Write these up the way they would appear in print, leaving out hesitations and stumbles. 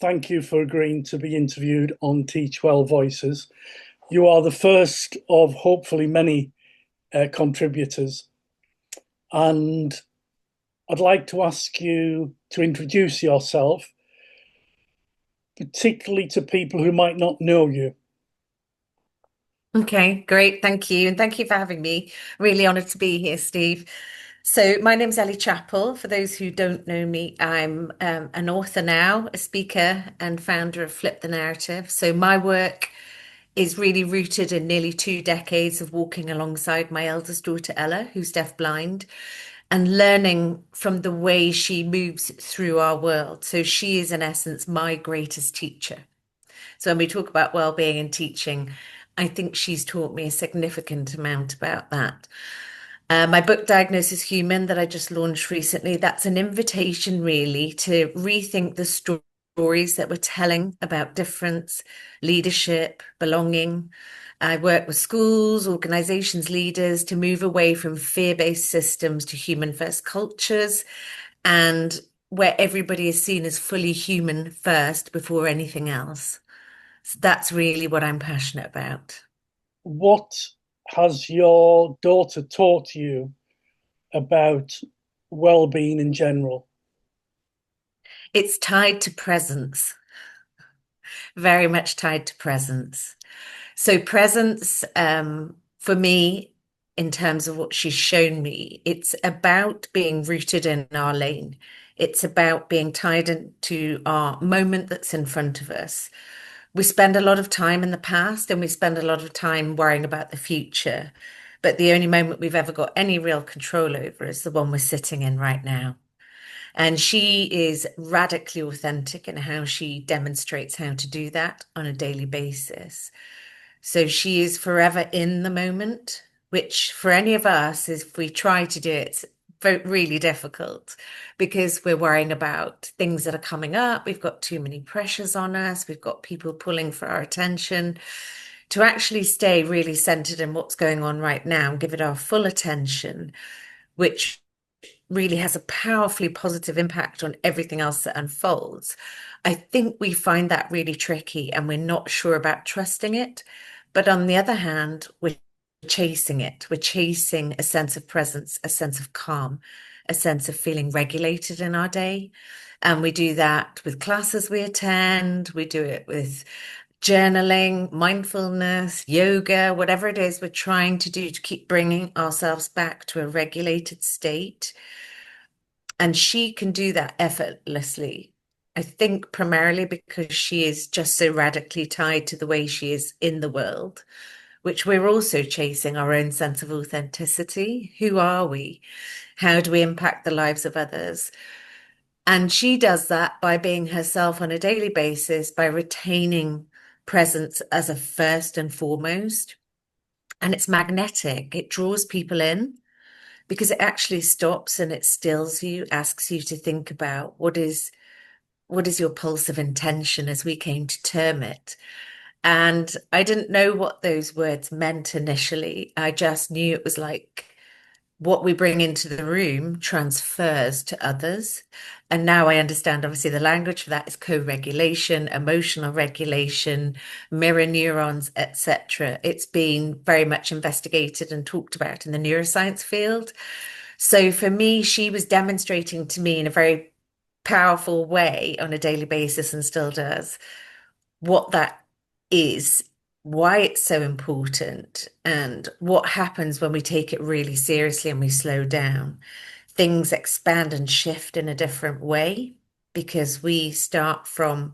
thank you for agreeing to be interviewed on Teach Well Voices. You are the first of hopefully many contributors, and I'd like to ask you to introduce yourself, particularly to people who might not know you. Okay, great. Thank you. And thank you for having me. Really honored to be here, Steve. So, my name's Elly Chapple. For those who don't know me, I'm an author now, a speaker, and founder of Flip the Narrative. So, my work is really rooted in nearly 2 decades of walking alongside my eldest daughter, Ella, who's deafblind, and learning from the way she moves through our world. So, she is, in essence, my greatest teacher. So when we talk about well-being and teaching, I think she's taught me a significant amount about that. My book, Diagnosis Human, that I just launched recently, that's an invitation really to rethink the stories that we're telling about difference, leadership, belonging. I work with schools, organizations, leaders to move away from fear-based systems to human-first cultures and where everybody is seen as fully human first before anything else. So that's really what I'm passionate about. What has your daughter taught you about well-being in general? It's tied to presence, very much tied to presence. So, presence, for me, in terms of what she's shown me, it's about being rooted in our lane. It's about being tied into our moment that's in front of us. We spend a lot of time in the past and we spend a lot of time worrying about the future. But the only moment we've ever got any real control over is the one we're sitting in right now. And she is radically authentic in how she demonstrates how to do that on a daily basis. So she is forever in the moment, which for any of us, if we try to do it, it's really difficult because we're worrying about things that are coming up. We've got too many pressures on us. We've got people pulling for our attention. To actually stay really centered in what's going on right now and give it our full attention, which really has a powerfully positive impact on everything else that unfolds. I think we find that really tricky and we're not sure about trusting it. But on the other hand, we're chasing it. We're chasing a sense of presence, a sense of calm, a sense of feeling regulated in our day. And we do that with classes we attend, we do it with journaling, mindfulness, yoga, whatever it is we're trying to do to keep bringing ourselves back to a regulated state. And she can do that effortlessly. I think primarily because she is just so radically tied to the way she is in the world, which we're also chasing our own sense of authenticity. Who are we? How do we impact the lives of others? And she does that by being herself on a daily basis, by retaining presence as a first and foremost. And it's magnetic, it draws people in because it actually stops and it stills you, asks you to think about what is your pulse of intention, as we came to term it. And I didn't know what those words meant initially. I just knew it was like what we bring into the room transfers to others. And now I understand, obviously, the language for that is co-regulation, emotional regulation, mirror neurons, etc. It's been very much investigated and talked about in the neuroscience field. So for me, she was demonstrating to me in a very powerful way on a daily basis and still does what that is, why it's so important, and what happens when we take it really seriously and we slow down. Things expand and shift in a different way because we start from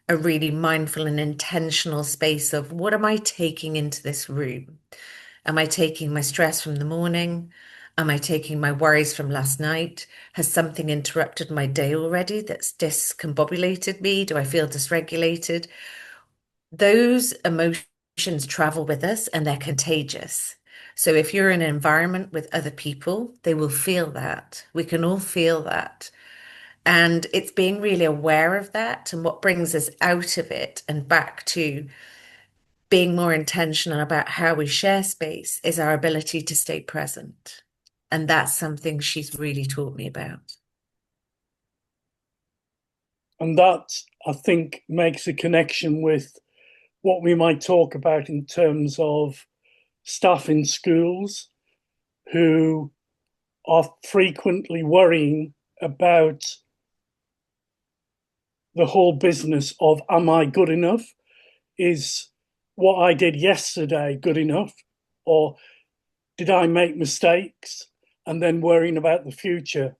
a really mindful and intentional space of what am I taking into this room? Am I taking my stress from the morning? Am I taking my worries from last night? Has something interrupted my day already that's discombobulated me? Do I feel dysregulated? Those emotions travel with us and they're contagious. So if you're in an environment with other people, they will feel that. We can all feel that. And it's being really aware of that and what brings us out of it and back to being more intentional about how we share space is our ability to stay present. And that's something she's really taught me about. And that I think makes a connection with what we might talk about in terms of staff in schools who are frequently worrying about the whole business of, am I good enough? Is what I did yesterday good enough? Or did I make mistakes? And then worrying about the future.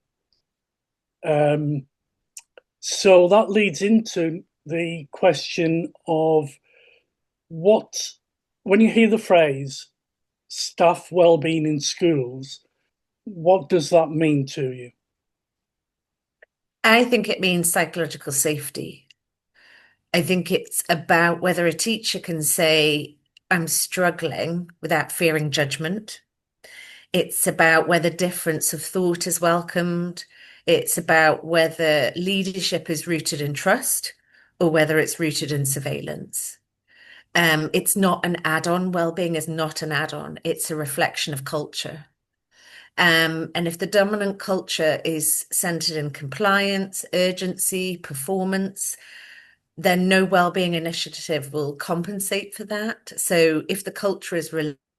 Um, so that leads into the question of what, when you hear the phrase staff wellbeing in schools, what does that mean to you? I think it means psychological safety. I think it's about whether a teacher can say, I'm struggling without fearing judgment. It's about whether difference of thought is welcomed. It's about whether leadership is rooted in trust or whether it's rooted in surveillance. It's not an add-on. Well-being is not an add-on. It's a reflection of culture. And if the dominant culture is centered in compliance, urgency, performance, then no well-being initiative will compensate for that. So if the culture is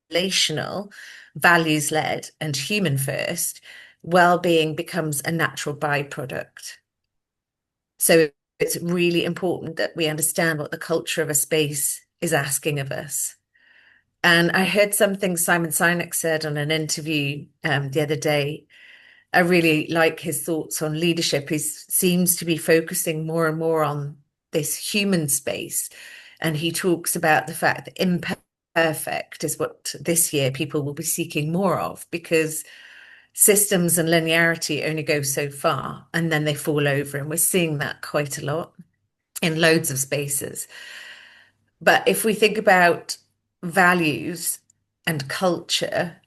relational, values-led, and human first, well-being becomes a natural byproduct. So it's really important that we understand what the culture of a space is asking of us. And I heard something Simon Sinek said on an interview the other day. I really like his thoughts on leadership. He seems to be focusing more and more on this human space. And he talks about the fact that imperfect is what this year people will be seeking more of, because systems and linearity only go so far and then they fall over. And we're seeing that quite a lot in loads of spaces. But if we think about values and culture,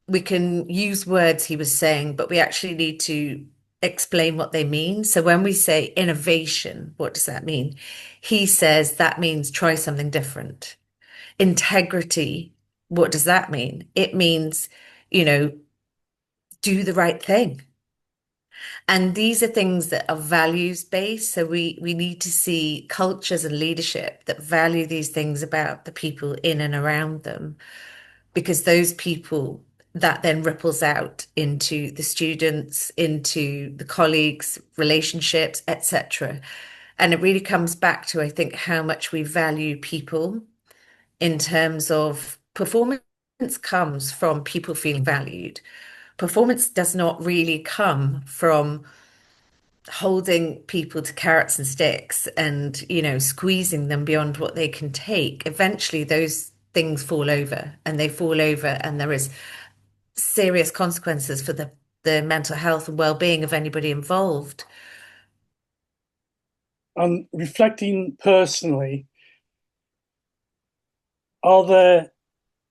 we can use words he was saying, but we actually need to explain what they mean. So when we say innovation, what does that mean? He says that means try something different. Integrity, what does that mean? It means, you know, do the right thing. And these are things that are values based. So we need to see cultures and leadership that value these things about the people in and around them, because those people, that then ripples out into the students, into the colleagues, relationships, etc. And it really comes back to, I think, how much we value people in terms of performance comes from people feeling valued. Performance does not really come from holding people to carrots and sticks and, squeezing them beyond what they can take. Eventually, those things fall over and they fall over, and there is serious consequences for the mental health and well-being of anybody involved. And reflecting personally, are there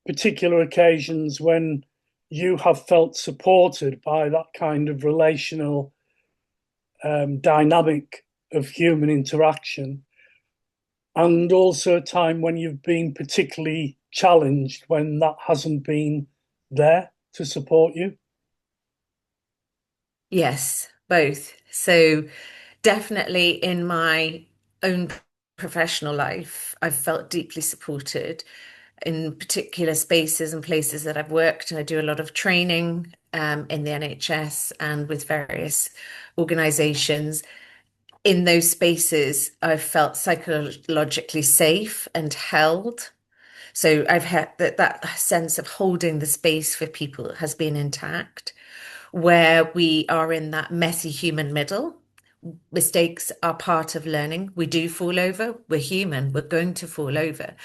particular occasions when you have felt supported by that kind of relational dynamic of human interaction, and also a time when you've been particularly challenged when that hasn't been there to support you? Yes, both. So definitely in my own professional life, I've felt deeply supported in particular spaces and places that I've worked. I do a lot of training in the NHS and with various organizations. In those spaces, I've felt psychologically safe and held. So I've had that sense of holding the space for people has been intact, where we are in that messy human middle. Mistakes are part of learning. We do fall over. We're human. We're going to fall over.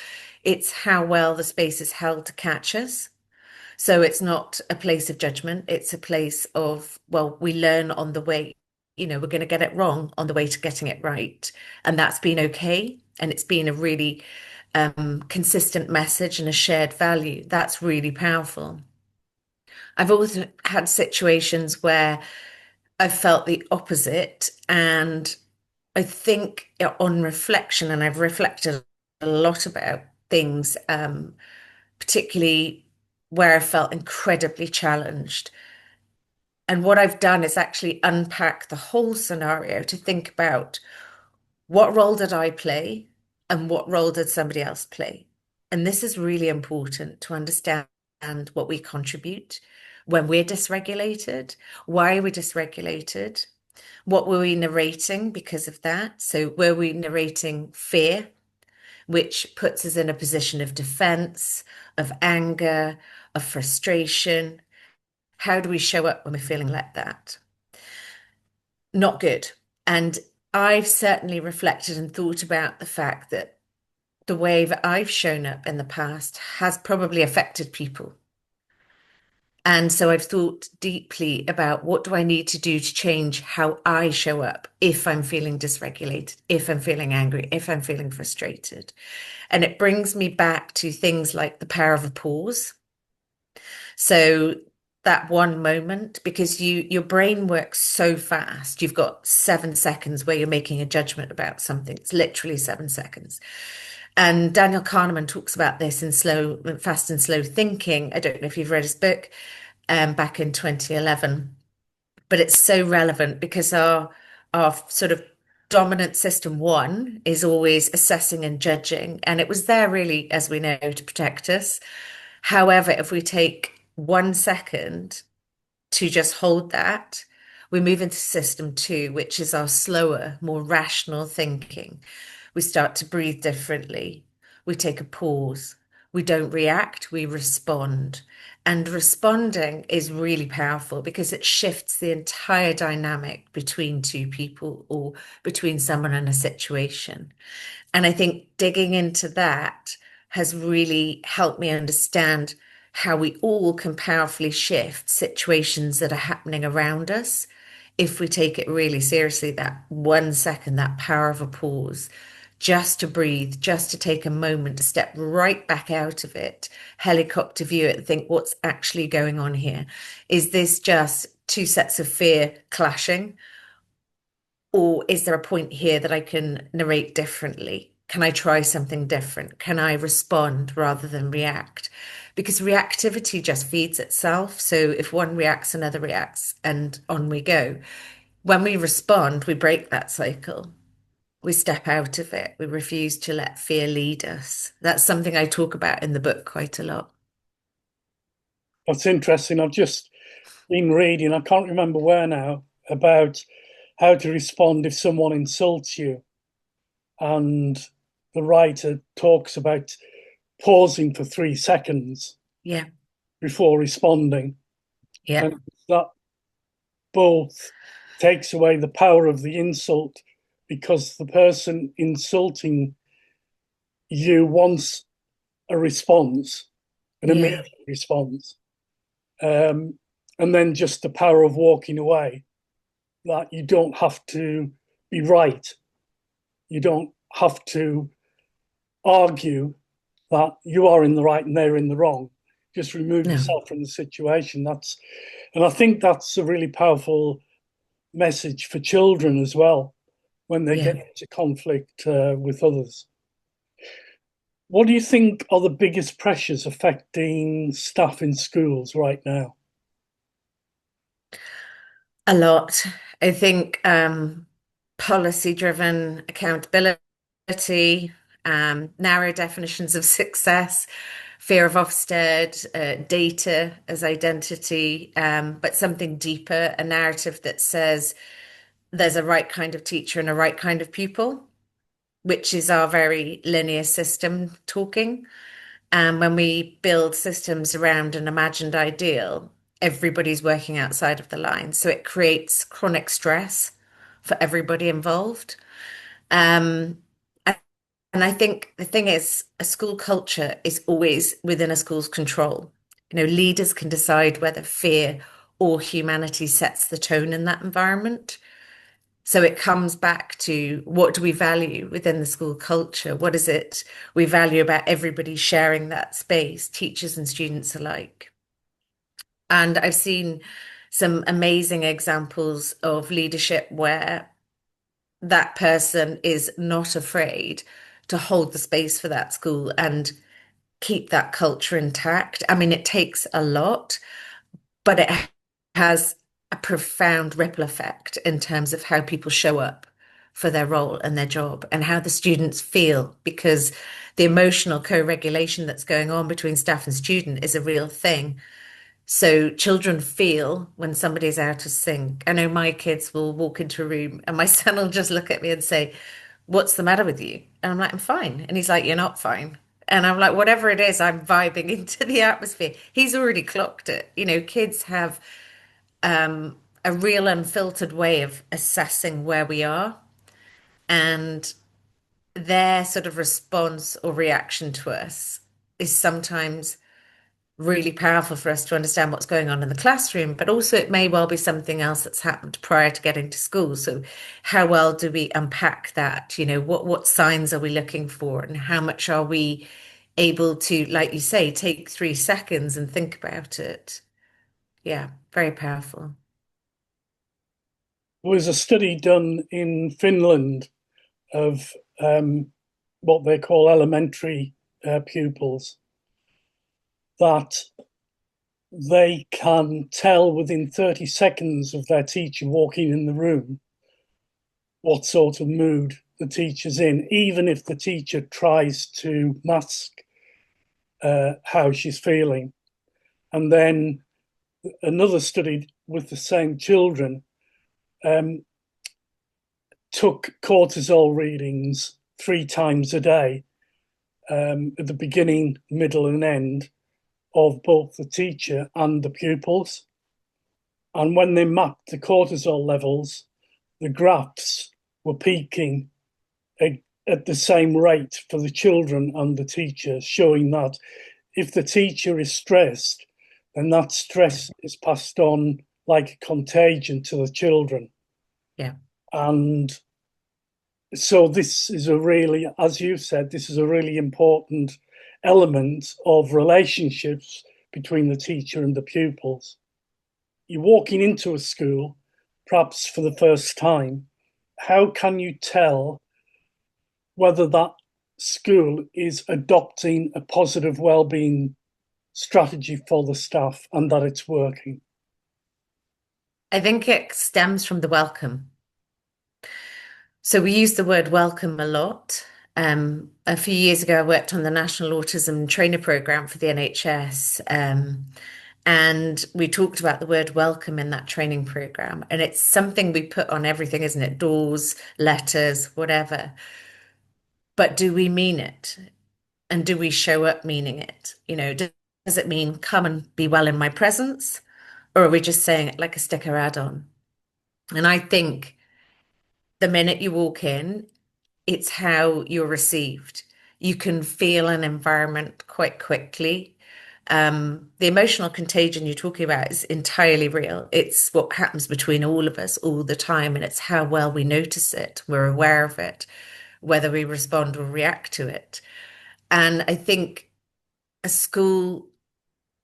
It's how well the space is held to catch us. So it's not a place of judgment. It's a place of, well, we learn on the way. We're going to get it wrong on the way to getting it right. And that's been okay. And it's been a really consistent message and a shared value. That's really powerful. I've also had situations where I've felt the opposite. And I think on reflection, and I've reflected a lot about things, particularly where I felt incredibly challenged. And what I've done is actually unpack the whole scenario to think about what role did I play and what role did somebody else play? And this is really important to understand what we contribute when we're dysregulated. Why are we dysregulated? What were we narrating because of that? So, were we narrating fear, which puts us in a position of defense, of anger, of frustration? How do we show up when we're feeling like that? Not good. And I've certainly reflected and thought about the fact that the way that I've shown up in the past has probably affected people. And so I've thought deeply about what do I need to do to change how I show up if I'm feeling dysregulated, if I'm feeling angry, if I'm feeling frustrated. And it brings me back to things like the power of a pause. So that one moment, because your brain works so fast. You've got 7 seconds where you're making a judgment about something. It's literally 7 seconds. And Daniel Kahneman talks about this in Fast and Slow Thinking. I don't know if you've read his book back in 2011, but it's so relevant because our sort of dominant system one is always assessing and judging, and it was there really, as we know, to protect us. However, if we take 1 second to just hold that, we move into system two, which is our slower, more rational thinking. We start to breathe differently. We take a pause. We don't react, we respond. And responding is really powerful because it shifts the entire dynamic between two people or between someone and a situation. And I think digging into that has really helped me understand how we all can powerfully shift situations that are happening around us if we take it really seriously, that 1 second, that power of a pause, just to breathe, just to take a moment to step right back out of it, helicopter view it, and think what's actually going on here. Is this just two sets of fear clashing? Or is there a point here that I can narrate differently? Can I try something different? Can I respond rather than react? Because reactivity just feeds itself. So if one reacts, another reacts, and on we go. When we respond, we break that cycle. We step out of it. We refuse to let fear lead us. That's something I talk about in the book quite a lot. That's interesting. I've just been reading, I can't remember where now, about how to respond if someone insults you. And the writer talks about pausing for 3 seconds Yeah, before responding. yeah, And that both takes away the power of the insult because the person insulting you wants a response, an yeah, immediate response. And then just the power of walking away, that you don't have to be right. You don't have to argue that you are in the right and they're in the wrong. Just remove no, yourself from the situation. And I think that's a really powerful message for children as well when they yeah. get into conflict with others. What do you think are the biggest pressures affecting staff in schools right now? A lot. I think policy-driven accountability, narrow definitions of success, fear of Ofsted, data as identity, but something deeper, a narrative that says there's a right kind of teacher and a right kind of pupil, which is our very linear system talking. And when we build systems around an imagined ideal, everybody's working outside of the line. So it creates chronic stress for everybody involved. Um, and I think the thing is, a school culture is always within a school's control. Leaders can decide whether fear or humanity sets the tone in that environment. So it comes back to what do we value within the school culture? What is it we value about everybody sharing that space, teachers and students alike? And I've seen some amazing examples of leadership where that person is not afraid to hold the space for that school and keep that culture intact. I mean, it takes a lot, but it has a profound ripple effect in terms of how people show up for their role and their job and how the students feel, because the emotional co-regulation that's going on between staff and student is a real thing. So children feel when somebody's out of sync. I know my kids will walk into a room and my son will just look at me and say, "What's the matter with you?" And I'm like, "I'm fine." And he's like, "You're not fine." And I'm like, whatever it is, I'm vibing into the atmosphere. He's already clocked it. You know, kids have a real unfiltered way of assessing where we are, and their sort of response or reaction to us is sometimes really powerful for us to understand what's going on in the classroom, but also it may well be something else that's happened prior to getting to school. So how well do we unpack that? You know, what signs are we looking for, and how much are we able to, like you say, take 3 seconds and think about it? Yeah, very powerful. There was a study done in Finland of what they call elementary pupils, that they can tell within 30 seconds of their teacher walking in the room what sort of mood the teacher's in, even if the teacher tries to mask how she's feeling. And then another study with the same children um, took cortisol readings 3 times a day, at the beginning, middle, and end of both the teacher and the pupils. And when they mapped the cortisol levels, the graphs were peaking at the same rate for the children and the teacher, showing that if the teacher is stressed, then that stress is passed on like a contagion to the children. Yeah. And so this is a really, as you said, this is a really important element of relationships between the teacher and the pupils. You're walking into a school, perhaps for the first time. How can you tell whether that school is adopting a positive well-being strategy for the staff and that it's working? I think it stems from the welcome. So we use the word welcome a lot. A few years ago, I worked on the National Autism Trainer Program for the NHS, and we talked about the word welcome in that training program. And it's something we put on everything, isn't it? Doors, letters, whatever. But do we mean it? And do we show up meaning it? You know, does it mean come and be well in my presence? Or are we just saying it like a sticker add-on? And I think the minute you walk in, it's how you're received. You can feel an environment quite quickly. The emotional contagion you're talking about is entirely real. It's what happens between all of us all the time, and it's how well we notice it. We're aware of it, whether we respond or react to it. And I think a school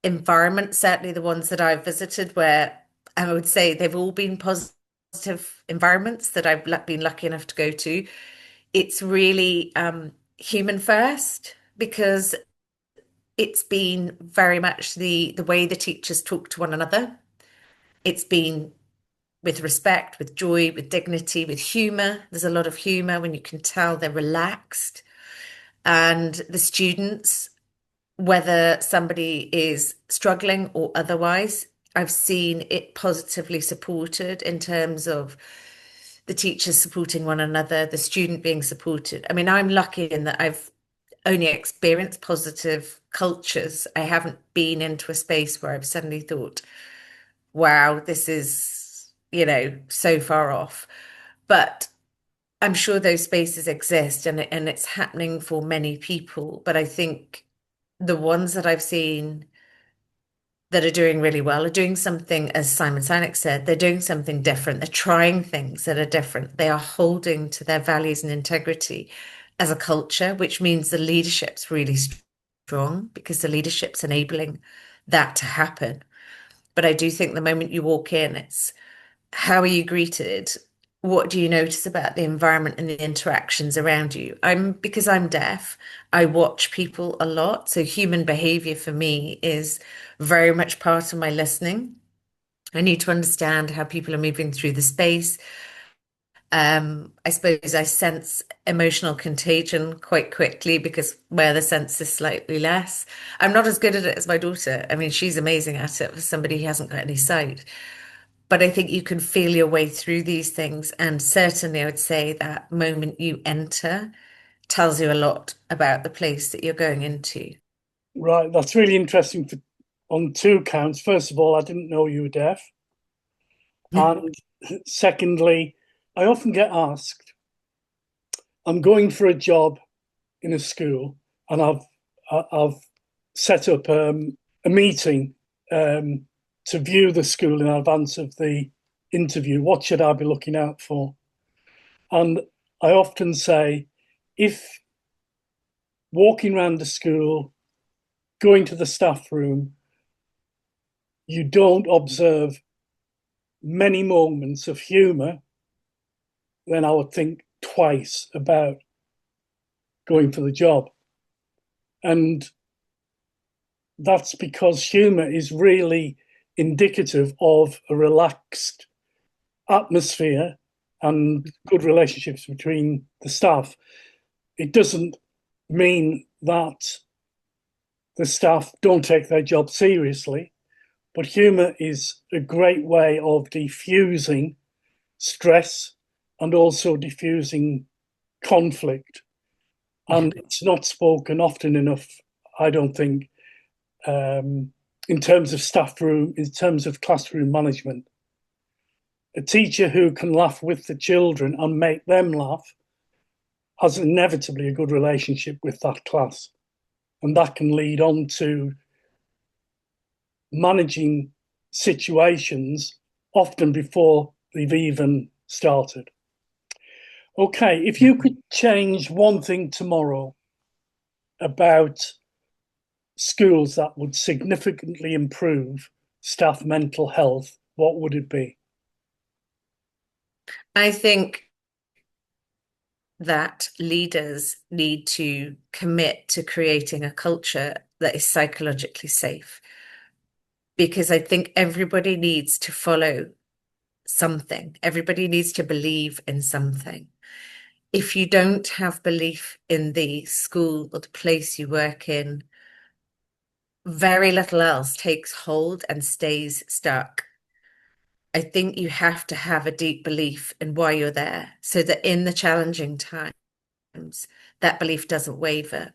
environment, certainly the ones that I've visited, where I would say they've all been positive environments that I've been lucky enough to go to. It's really human first, because it's been very much the way the teachers talk to one another. It's been with respect, with joy, with dignity, with humor. There's a lot of humor when you can tell they're relaxed. And the students, whether somebody is struggling or otherwise, I've seen it positively supported in terms of the teachers supporting one another, the student being supported. I mean, I'm lucky in that I've only experienced positive cultures. I haven't been into a space where I've suddenly thought, wow, this is, you know, so far off. But I'm sure those spaces exist, and it's happening for many people. But I think the ones that I've seen that are doing really well are doing something, as Simon Sinek said, they're doing something different. They're trying things that are different. They are holding to their values and integrity as a culture, which means the leadership's really strong because the leadership's enabling that to happen. But I do think the moment you walk in, it's how are you greeted? What do you notice about the environment and the interactions around you? Because I'm deaf, I watch people a lot. So human behavior for me is very much part of my listening. I need to understand how people are moving through the space. I suppose I sense emotional contagion quite quickly because where the sense is slightly less. I'm not as good at it as my daughter. I mean, she's amazing at it for somebody who hasn't got any sight. But I think you can feel your way through these things. And certainly, I would say that moment you enter tells you a lot about the place that you're going into. Right, that's really interesting on two counts. First of all, I didn't know you were deaf. And secondly, I often get asked, I'm going for a job in a school and I've set up a meeting to view the school in advance of the interview. What should I be looking out for? And I often say, if walking around the school, going to the staff room, you don't observe many moments of humour, then I would think twice about going for the job. And that's because humour is really indicative of a relaxed atmosphere and good relationships between the staff. It doesn't mean that the staff don't take their job seriously, but humour is a great way of diffusing stress and also diffusing conflict. And it's not spoken often enough, I don't think, in terms of staff room, in terms of classroom management. A teacher who can laugh with the children and make them laugh has inevitably a good relationship with that class. And that can lead on to managing situations often before they've even started. Okay, if you could change one thing tomorrow about schools that would significantly improve staff mental health, what would it be? I think that leaders need to commit to creating a culture that is psychologically safe because I think everybody needs to follow something. Everybody needs to believe in something. If you don't have belief in the school or the place you work in, very little else takes hold and stays stuck. I think you have to have a deep belief in why you're there so that in the challenging times, that belief doesn't waver.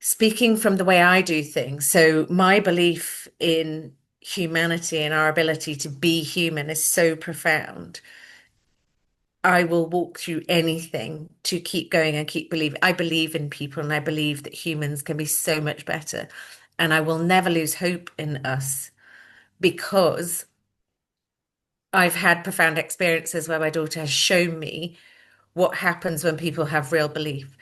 Speaking from the way I do things, so my belief in humanity and our ability to be human is so profound. I will walk through anything to keep going and keep believing. I believe in people and I believe that humans can be so much better. And I will never lose hope in us because I've had profound experiences where my daughter has shown me what happens when people have real belief,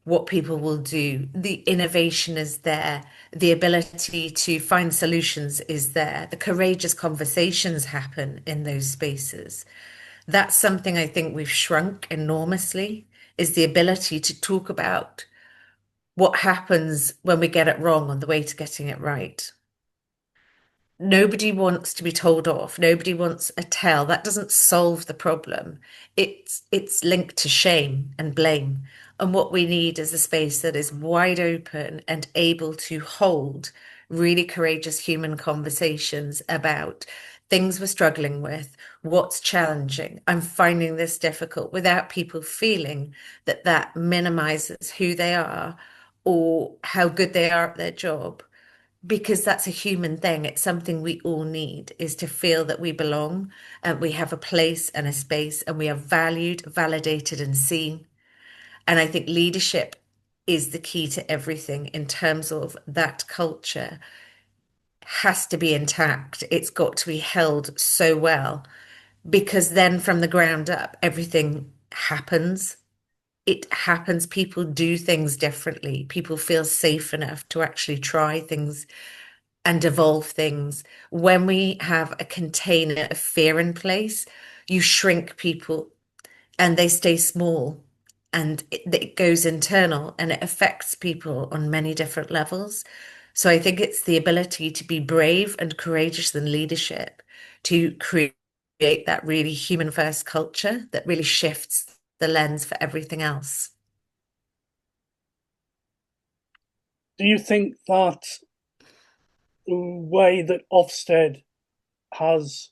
what people will do. The innovation is there, the ability to find solutions is there, the courageous conversations happen in those spaces. That's something I think we've shrunk enormously, is the ability to talk about what happens when we get it wrong on the way to getting it right. Nobody wants to be told off. Nobody wants a tell. That doesn't solve the problem. It's linked to shame and blame. And what we need is a space that is wide open and able to hold really courageous human conversations about things we're struggling with, what's challenging. I'm finding this difficult without people feeling that that minimizes who they are or how good they are at their job because that's a human thing. It's something we all need is to feel that we belong and we have a place and a space and we are valued, validated, and seen. And I think leadership is the key to everything in terms of that culture has to be intact. It's got to be held so well because then from the ground up, everything happens. It happens. People do things differently. People feel safe enough to actually try things and evolve things. When we have a container of fear in place, you shrink people and they stay small and it goes internal and it affects people on many different levels. So I think it's the ability to be brave and courageous in leadership, to create that really human first culture that really shifts the lens for everything else. Do you think that the way that Ofsted has,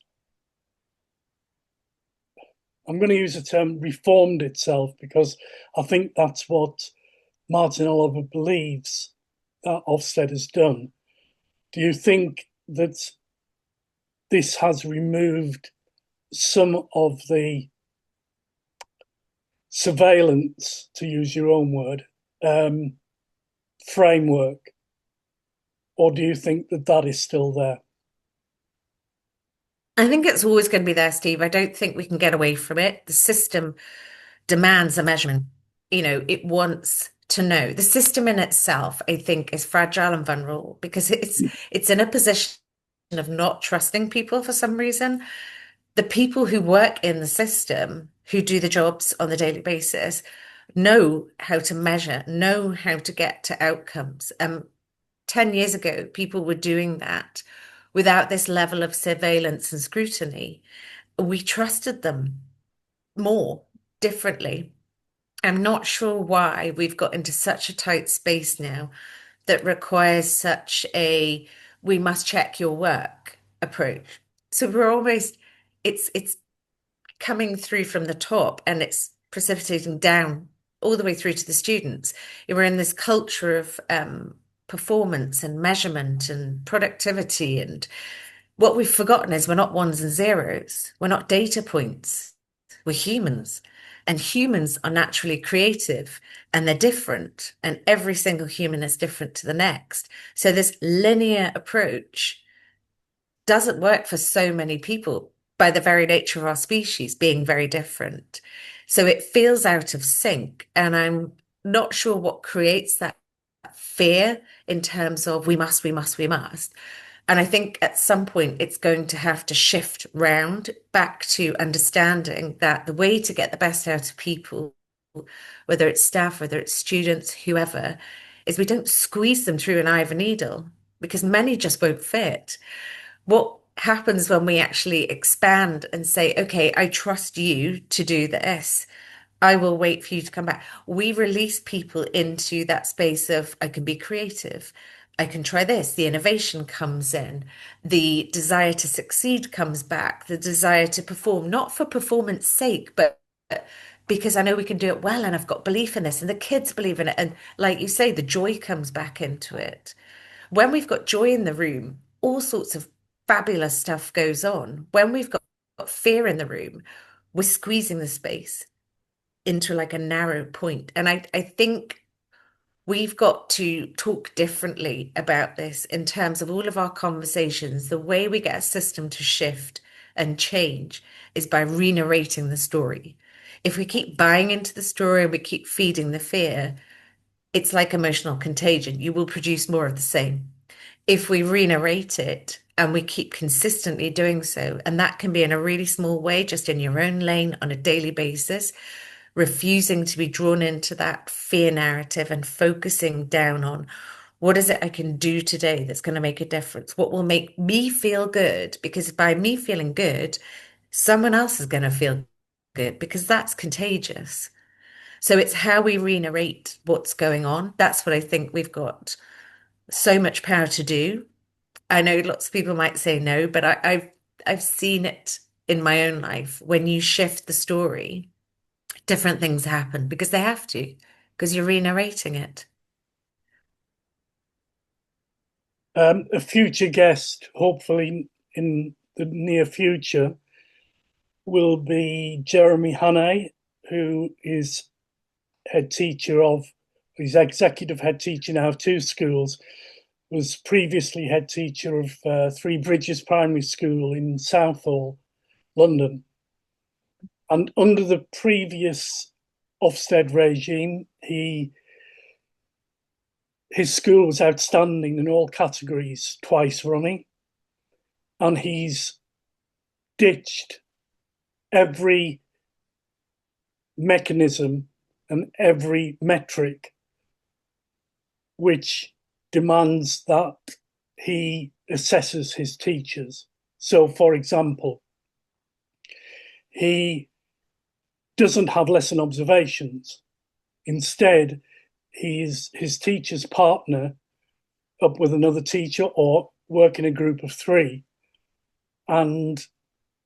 I'm going to use the term reformed itself, because I think that's what Martin Oliver believes that Ofsted has done. Do you think that this has removed some of the surveillance, to use your own word, framework, or do you think that that is still there? I think it's always going to be there, Steve. I don't think we can get away from it. The system demands a measurement. It wants to know. The system in itself, I think, is fragile and vulnerable because it's in a position of not trusting people for some reason. The people who work in the system, who do the jobs on the daily basis, know how to measure, know how to get to outcomes. 10 years ago, people were doing that without this level of surveillance and scrutiny. We trusted them more differently. I'm not sure why we've got into such a tight space now that requires such a we must check your work approach. So we're almost it's coming through from the top and it's precipitating down all the way through to the students. We're in this culture of performance and measurement and productivity. And what we've forgotten is we're not ones and zeros. We're not data points. We're humans. And humans are naturally creative and they're different. And every single human is different to the next. So this linear approach doesn't work for so many people by the very nature of our species being very different. So it feels out of sync. And I'm not sure what creates that fear in terms of we must, we must, we must. And I think at some point it's going to have to shift round back to understanding that the way to get the best out of people, whether it's staff, whether it's students, whoever, is we don't squeeze them through an eye of a needle because many just won't fit. What happens when we actually expand and say, okay, I trust you to do this. I will wait for you to come back. We release people into that space of I can be creative. I can try this. The innovation comes in. The desire to succeed comes back. The desire to perform, not for performance sake, but because I know we can do it well and I've got belief in this and the kids believe in it. And like you say, the joy comes back into it. When we've got joy in the room, all sorts of fabulous stuff goes on. When we've got fear in the room, we're squeezing the space into like a narrow point. And I think we've got to talk differently about this in terms of all of our conversations. The way we get a system to shift and change is by re-narrating the story. If we keep buying into the story and we keep feeding the fear, it's like emotional contagion. You will produce more of the same. If we re-narrate it and we keep consistently doing so, and that can be in a really small way, just in your own lane on a daily basis, refusing to be drawn into that fear narrative and focusing down on what is it I can do today that's going to make a difference? What will make me feel good? Because by me feeling good, someone else is going to feel good because that's contagious. So it's how we re-narrate what's going on. That's what I think we've got so much power to do. I know lots of people might say no, but I've seen it in my own life. When you shift the story, different things happen because they have to, because you're re-narrating it. A future guest, hopefully in the near future, will be Jeremy Hannay, who is head teacher of, he's executive head teacher now of two schools, was previously head teacher of Three Bridges Primary School in Southall, London. And under the previous Ofsted regime, his school was outstanding in all categories twice running. And he's ditched every mechanism and every metric which demands that he assesses his teachers. So, for example, he doesn't have lesson observations. Instead, he's his teacher's partner up with another teacher or work in a group of three. And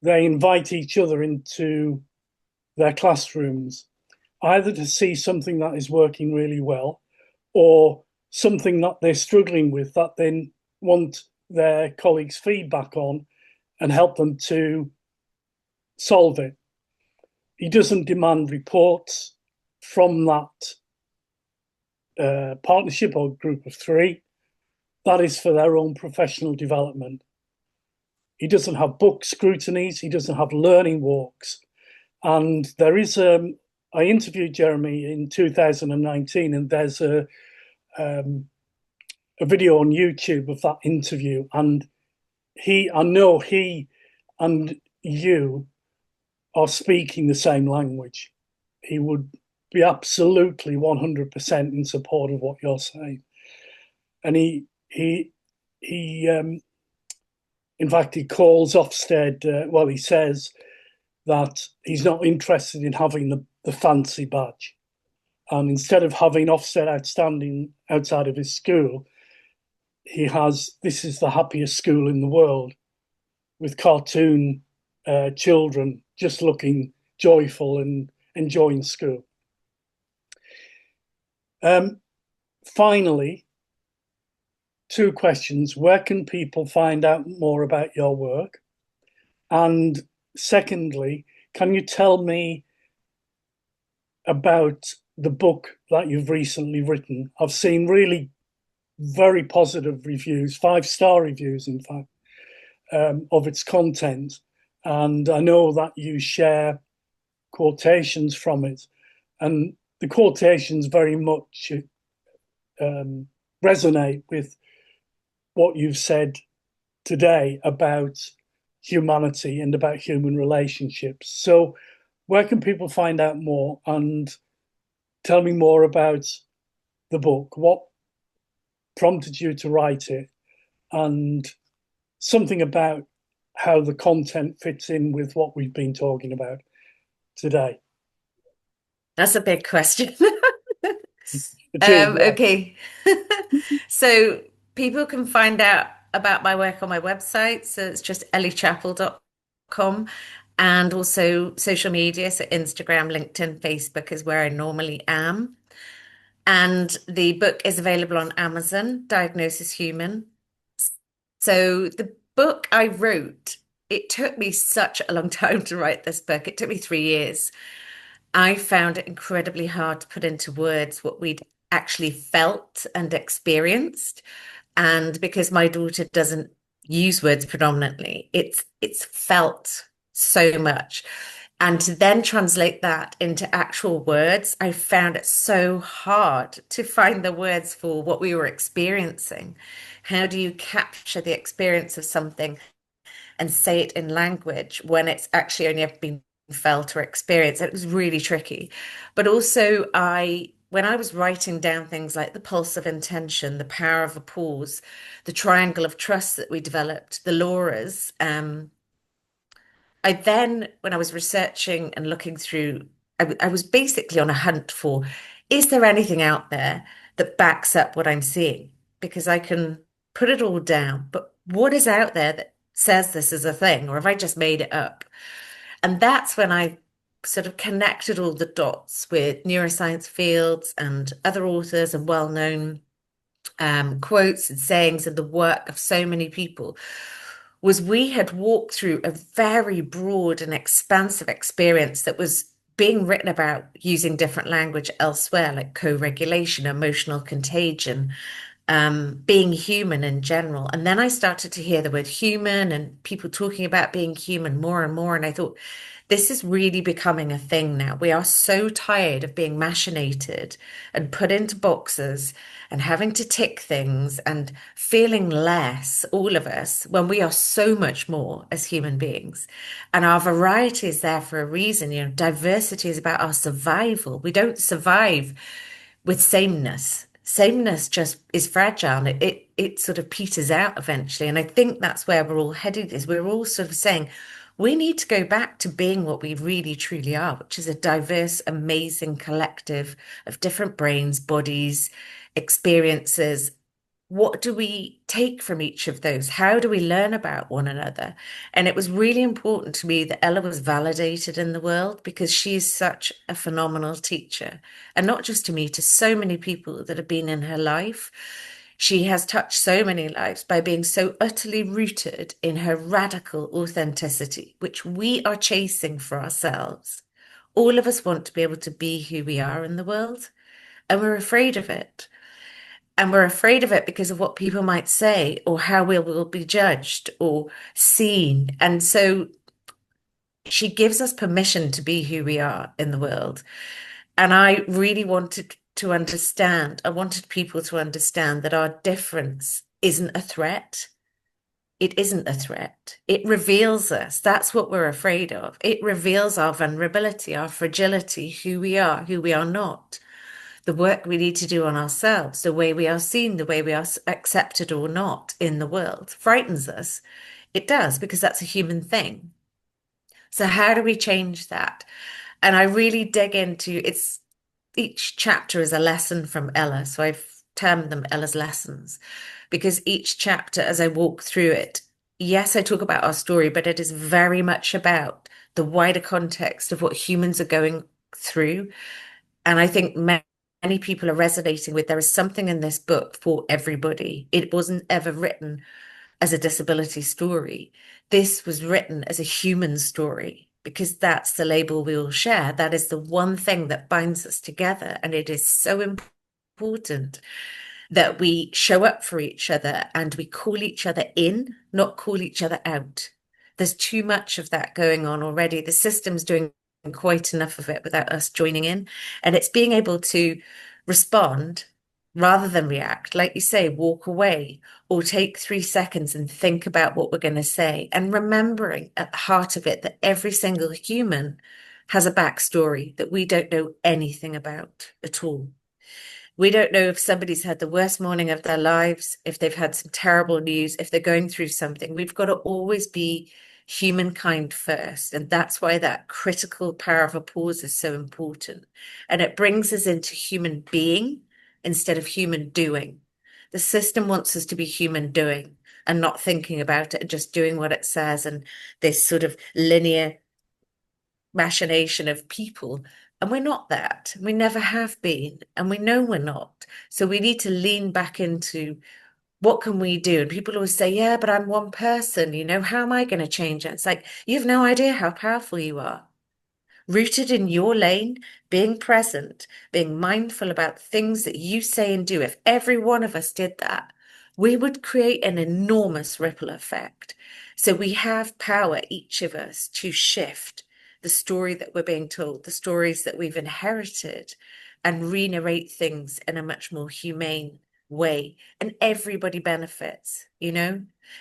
they invite each other into their classrooms, either to see something that is working really well or something that they're struggling with that they want their colleagues' feedback on and help them to solve it. He doesn't demand reports from that partnership or group of three. That is for their own professional development. He doesn't have book scrutinies. He doesn't have learning walks. And there is, I interviewed Jeremy in 2019, and there's a video on YouTube of that interview. And I know he and you are speaking the same language. He would be absolutely 100% in support of what you're saying. And he in fact, he calls Ofsted, well, he says that he's not interested in having the fancy badge. And instead of having Ofsted outstanding outside of his school, he has, this is the happiest school in the world, with cartoon children just looking joyful and enjoying school. Finally, two questions. Where can people find out more about your work? And secondly, can you tell me about the book that you've recently written? I've seen really very positive reviews, 5-star reviews, in fact, of its content. And I know that you share quotations from it. And the quotations very much resonate with what you've said today about humanity and about human relationships. So where can people find out more, and tell me more about the book? What prompted you to write it, and something about how the content fits in with what we've been talking about today? That's a big question. It is, yeah. Okay. So people can find out about my work on my website. So it's just ellychapple.com, and also social media. So Instagram, LinkedIn, Facebook is where I normally am. And the book is available on Amazon, Diagnosis Human. So the book I wrote, it took me such a long time to write this book. It took me 3 years. I found it incredibly hard to put into words what we'd actually felt and experienced. And because my daughter doesn't use words predominantly, it's felt so much. And to then translate that into actual words, I found it so hard to find the words for what we were experiencing. How do you capture the experience of something and say it in language when it's actually only ever been felt or experienced? It was really tricky. But also, when I was writing down things like the pulse of intention, the power of a pause, the triangle of trust that we developed, the Lauras, I then, when I was researching and looking through, I was basically on a hunt for, is there anything out there that backs up what I'm seeing? Because I can put it all down, but what is out there that says this is a thing, or have I just made it up? And that's when I sort of connected all the dots with neuroscience fields and other authors and well-known quotes and sayings and the work of so many people, was we had walked through a very broad and expansive experience that was being written about using different language elsewhere, like co-regulation, emotional contagion, being human in general. And then I started to hear the word human and people talking about being human more and more. And I thought, this is really becoming a thing now. We are so tired of being machinated and put into boxes and having to tick things and feeling less, all of us, when we are so much more as human beings. And our variety is there for a reason. You know, diversity is about our survival. We don't survive with sameness. Sameness just is fragile. It sort of peters out eventually. And I think that's where we're all headed, is we're all sort of saying, We need to go back to being what we really truly are, which is a diverse, amazing collective of different brains, bodies, experiences. What do we take from each of those? How do we learn about one another? And it was really important to me that Ella was validated in the world because she is such a phenomenal teacher. And not just to me, to so many people that have been in her life. She has touched so many lives by being so utterly rooted in her radical authenticity, which we are chasing for ourselves. All of us want to be able to be who we are in the world, and we're afraid of it. And we're afraid of it because of what people might say or how we will be judged or seen. And so she gives us permission to be who we are in the world. And I really wanted to understand, I wanted people to understand that our difference isn't a threat. It isn't a threat. It reveals us. That's what we're afraid of. It reveals our vulnerability, our fragility, who we are not, the work we need to do on ourselves, the way we are seen, the way we are accepted or not in the world frightens us. It does, because that's a human thing. So how do we change that? And I really dig into it's each chapter is a lesson from Ella. So I've termed them Ella's lessons because each chapter, as I walk through it, yes, I talk about our story, but it is very much about the wider context of what humans are going through. And I think many people are resonating with there is something in this book for everybody. It wasn't ever written as a disability story. This was written as a human story because that's the label we all share. That is the one thing that binds us together. And it is so important that we show up for each other and we call each other in, not call each other out. There's too much of that going on already. The system's doing quite enough of it without us joining in. And it's being able to respond rather than react. Like you say, walk away or take 3 seconds and think about what we're going to say. And remembering at the heart of it that every single human has a backstory that we don't know anything about at all. We don't know if somebody's had the worst morning of their lives, if they've had some terrible news, if they're going through something. We've got to always be humankind first. And that's why that critical power of a pause is so important. And it brings us into human being instead of human doing. The system wants us to be human doing and not thinking about it and just doing what it says and this sort of linear machination of people. And we're not that. We never have been. And we know we're not. So we need to lean back into what can we do? And people always say, yeah, but I'm one person. How am I going to change it? It's like, you have no idea how powerful you are. Rooted in your lane, being present, being mindful about things that you say and do. If every one of us did that, we would create an enormous ripple effect. So we have power, each of us, to shift the story that we're being told, the stories that we've inherited, and re-narrate things in a much more humane way. And everybody benefits,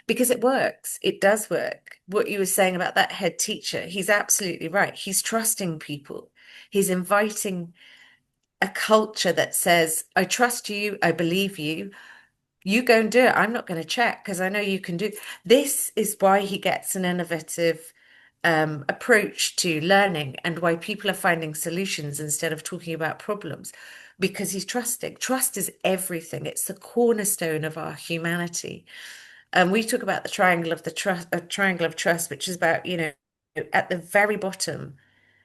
because it works. It does work. What you were saying about that head teacher, he's absolutely right. He's trusting people. He's inviting a culture that says, I trust you, I believe you. You go and do it. I'm not going to check because I know you can do. This is why he gets an innovative approach to learning and why people are finding solutions instead of talking about problems, because he's trusting. Trust is everything. It's the cornerstone of our humanity. And we talk about the triangle of trust, which is about, at the very bottom,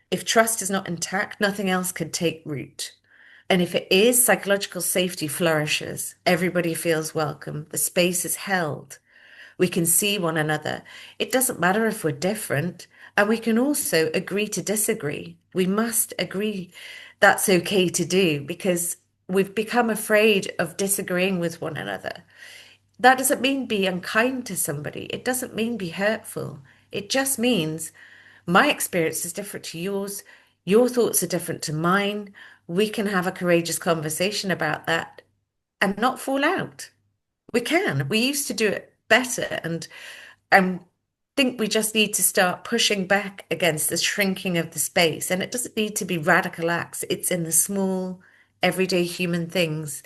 if trust is not intact, nothing else can take root. And if it is, psychological safety flourishes. Everybody feels welcome. The space is held. We can see one another. It doesn't matter if we're different. And we can also agree to disagree. We must agree that's okay to do because we've become afraid of disagreeing with one another. That doesn't mean be unkind to somebody. It doesn't mean be hurtful. It just means my experience is different to yours. Your thoughts are different to mine. We can have a courageous conversation about that and not fall out. We can. We used to do it better, and I think we just need to start pushing back against the shrinking of the space. And it doesn't need to be radical acts. It's in the small, everyday human things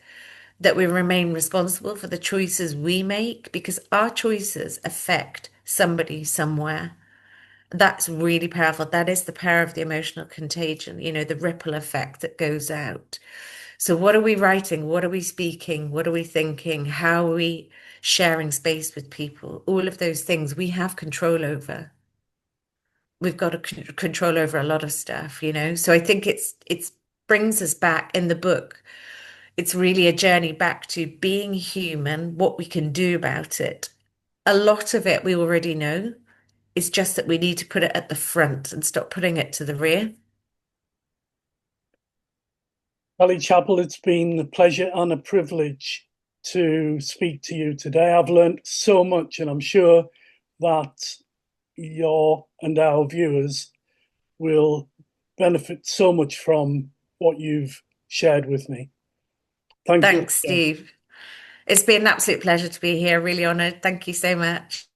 that we remain responsible for the choices we make because our choices affect somebody somewhere. That's really powerful. That is the power of the emotional contagion, the ripple effect that goes out. So, what are we writing? What are we speaking? What are we thinking? How are we sharing space with people? All of those things we have control over. We've got control over a lot of stuff. So I think it's brings us back in the book. It's really a journey back to being human, what we can do about it. A lot of it we already know. It's just that we need to put it at the front and stop putting it to the rear. Elly Chapple, it's been a pleasure and a privilege to speak to you today. I've learned so much, and I'm sure that your and our viewers will benefit so much from what you've shared with me. Thank you Thanks, again. Steve. It's been an absolute pleasure to be here. Really honored. Thank you so much.